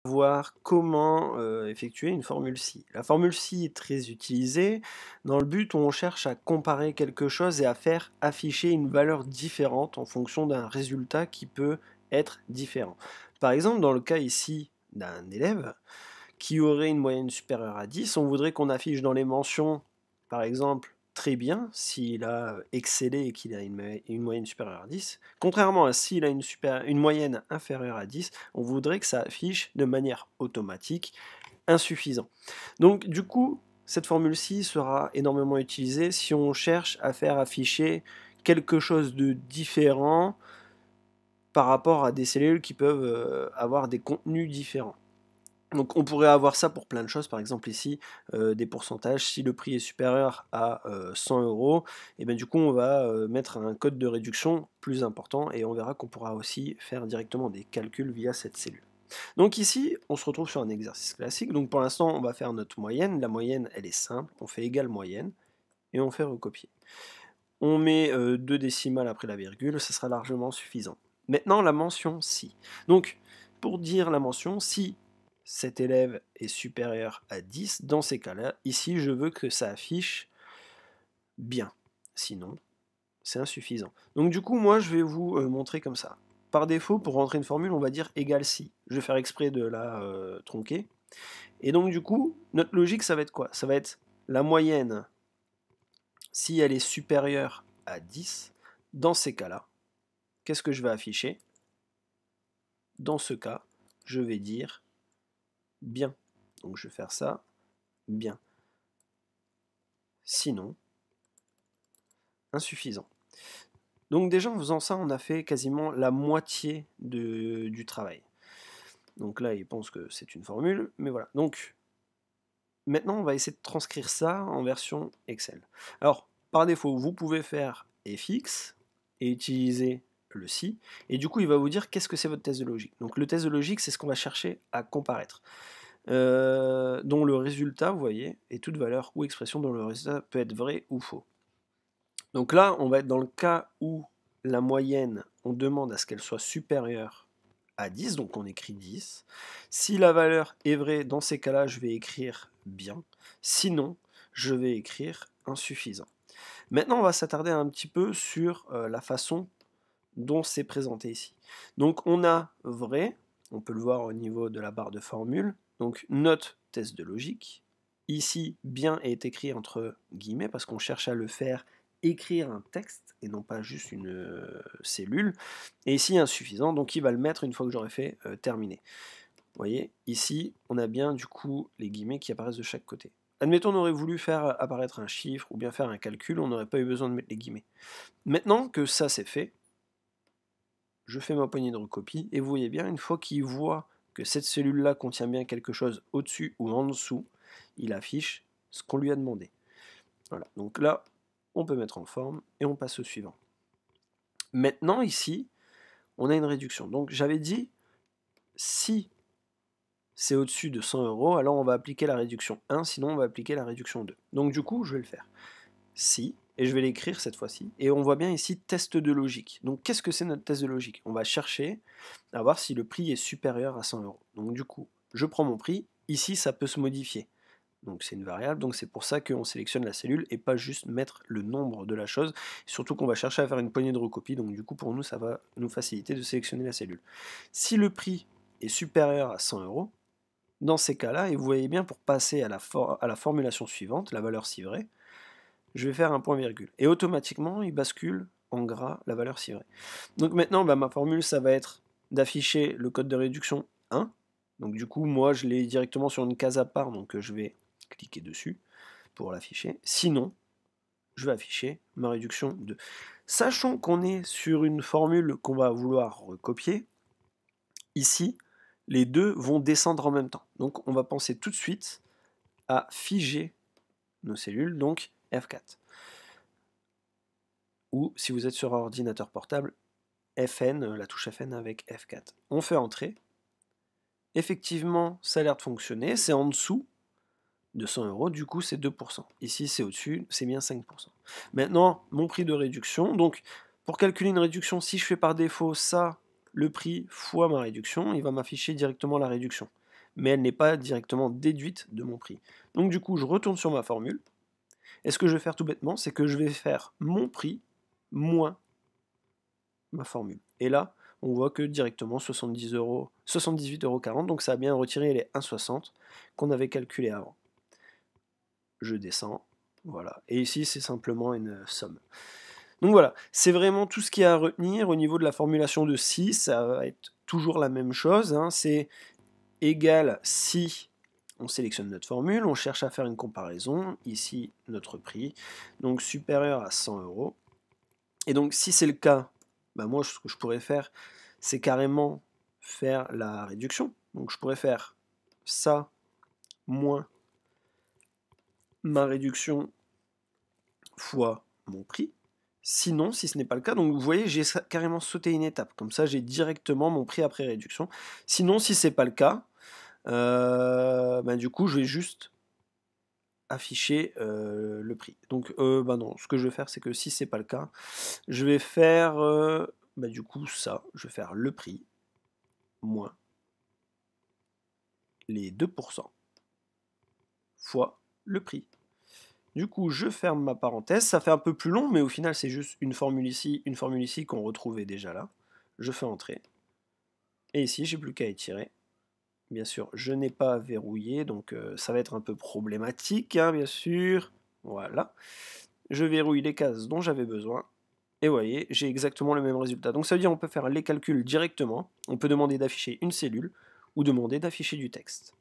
voir comment effectuer une formule si. La formule si est très utilisée dans le but où on cherche à comparer quelque chose et à faire afficher une valeur différente en fonction d'un résultat qui peut être différent. Par exemple, dans le cas ici d'un élève qui aurait une moyenne supérieure à 10, on voudrait qu'on affiche dans les mentions, par exemple, très bien, s'il a excellé et qu'il a une moyenne supérieure à 10. Contrairement à s'il a une moyenne inférieure à 10, on voudrait que ça affiche de manière automatique insuffisant. Donc du coup, cette formule-ci sera énormément utilisée si on cherche à faire afficher quelque chose de différent par rapport à des cellules qui peuvent avoir des contenus différents. Donc on pourrait avoir ça pour plein de choses, par exemple ici, des pourcentages, si le prix est supérieur à 100 euros, et bien du coup on va mettre un code de réduction plus important, et on verra qu'on pourra aussi faire directement des calculs via cette cellule. Donc ici, on se retrouve sur un exercice classique, donc pour l'instant on va faire notre moyenne, la moyenne elle est simple, on fait égal moyenne, et on fait recopier. On met 2 décimales après la virgule, ça sera largement suffisant. Maintenant la mention si. Donc pour dire la mention, si cet élève est supérieur à 10, dans ces cas-là, ici je veux que ça affiche bien. Sinon, c'est insuffisant. Donc du coup, moi je vais vous montrer comme ça. Par défaut, pour rentrer une formule, on va dire égal si. Je vais faire exprès de la tronquer. Et donc du coup, notre logique, ça va être quoi? Ça va être la moyenne, si elle est supérieure à 10, dans ces cas-là, qu'est-ce que je vais afficher? Dans ce cas, je vais dire bien. Donc je vais faire ça, bien. Sinon, insuffisant. Donc déjà en faisant ça, on a fait quasiment la moitié du travail. Donc là, il pense que c'est une formule, mais voilà. Donc maintenant, on va essayer de transcrire ça en version Excel. Alors, par défaut, vous pouvez faire fx et utiliser le si, et du coup, il va vous dire qu'est-ce que c'est votre test de logique. Donc le test de logique, c'est ce qu'on va chercher à comparaître. Dont le résultat, vous voyez, est toute valeur ou expression dont le résultat peut être vrai ou faux. Donc là, on va être dans le cas où la moyenne, on demande à ce qu'elle soit supérieure à 10, donc on écrit 10. Si la valeur est vraie, dans ces cas-là, je vais écrire bien. Sinon, je vais écrire insuffisant. Maintenant, on va s'attarder un petit peu sur la façon dont c'est présenté ici. Donc on a vrai, on peut le voir au niveau de la barre de formule, donc notre test de logique. Ici, bien est écrit entre guillemets parce qu'on cherche à le faire écrire un texte et non pas juste une cellule. Et ici, insuffisant, donc il va le mettre une fois que j'aurai fait terminer. Vous voyez, ici, on a bien du coup les guillemets qui apparaissent de chaque côté. Admettons, on aurait voulu faire apparaître un chiffre ou bien faire un calcul, on n'aurait pas eu besoin de mettre les guillemets. Maintenant que ça c'est fait, je fais ma poignée de recopie, et vous voyez bien, une fois qu'il voit que cette cellule-là contient bien quelque chose au-dessus ou en dessous, il affiche ce qu'on lui a demandé. Voilà, donc là, on peut mettre en forme, et on passe au suivant. Maintenant, ici, on a une réduction. Donc j'avais dit, si c'est au-dessus de 100 euros, alors on va appliquer la réduction 1, sinon on va appliquer la réduction 2. Donc du coup, je vais le faire. Si, et je vais l'écrire cette fois-ci, et on voit bien ici test de logique. Donc qu'est-ce que c'est notre test de logique? On va chercher à voir si le prix est supérieur à 100 euros. Donc du coup, je prends mon prix, ici ça peut se modifier. Donc c'est une variable, donc c'est pour ça qu'on sélectionne la cellule et pas juste mettre le nombre de la chose, surtout qu'on va chercher à faire une poignée de recopie, donc du coup pour nous ça va nous faciliter de sélectionner la cellule. Si le prix est supérieur à 100 euros, dans ces cas-là, et vous voyez bien pour passer à la formulation suivante, la valeur si vraie, je vais faire un point virgule. Et automatiquement, il bascule en gras la valeur si vraie. Donc maintenant, ma formule, ça va être d'afficher le code de réduction 1. Donc du coup, moi, je l'ai directement sur une case à part, donc je vais cliquer dessus pour l'afficher. Sinon, je vais afficher ma réduction 2. Sachant qu'on est sur une formule qu'on va vouloir recopier, ici, les deux vont descendre en même temps. Donc on va penser tout de suite à figer nos cellules, donc F4. Ou si vous êtes sur un ordinateur portable, FN, la touche FN avec F4. On fait entrer. Effectivement, ça a l'air de fonctionner. C'est en dessous de 100 euros, du coup c'est 2%. Ici c'est au-dessus, c'est bien 5%. Maintenant, mon prix de réduction. Donc, pour calculer une réduction, si je fais par défaut ça, le prix fois ma réduction, il va m'afficher directement la réduction. mais elle n'est pas directement déduite de mon prix. Donc du coup, je retourne sur ma formule, et ce que je vais faire tout bêtement, c'est que je vais faire mon prix moins ma formule. Et là, on voit que directement 70 euros, 78,40 €, donc ça a bien retiré les 1,60 qu'on avait calculé avant. Je descends, voilà. Et ici, c'est simplement une somme. Donc voilà, c'est vraiment tout ce qu'il y a à retenir. Au niveau de la formulation de si, ça va être toujours la même chose, hein. C'est égal si on sélectionne notre formule, on cherche à faire une comparaison, ici notre prix, donc supérieur à 100 €. Et donc si c'est le cas, bah moi ce que je pourrais faire, c'est carrément faire la réduction. Donc je pourrais faire ça moins ma réduction fois mon prix. Sinon, si ce n'est pas le cas, donc vous voyez, j'ai carrément sauté une étape. Comme ça, j'ai directement mon prix après réduction. Sinon, si c'est pas le cas, bah, du coup, je vais juste afficher le prix. Donc, bah non, ce que je vais faire, c'est que si c'est pas le cas, je vais faire, bah, du coup, ça. Je vais faire le prix moins les 2% fois le prix. Du coup, je ferme ma parenthèse, ça fait un peu plus long, mais au final, c'est juste une formule ici qu'on retrouvait déjà là. Je fais entrer. Et ici, j'ai plus qu'à étirer. Bien sûr, je n'ai pas verrouillé, donc ça va être un peu problématique, hein, bien sûr. Voilà. Je verrouille les cases dont j'avais besoin. Et vous voyez, j'ai exactement le même résultat. Donc ça veut dire qu'on peut faire les calculs directement. On peut demander d'afficher une cellule ou demander d'afficher du texte.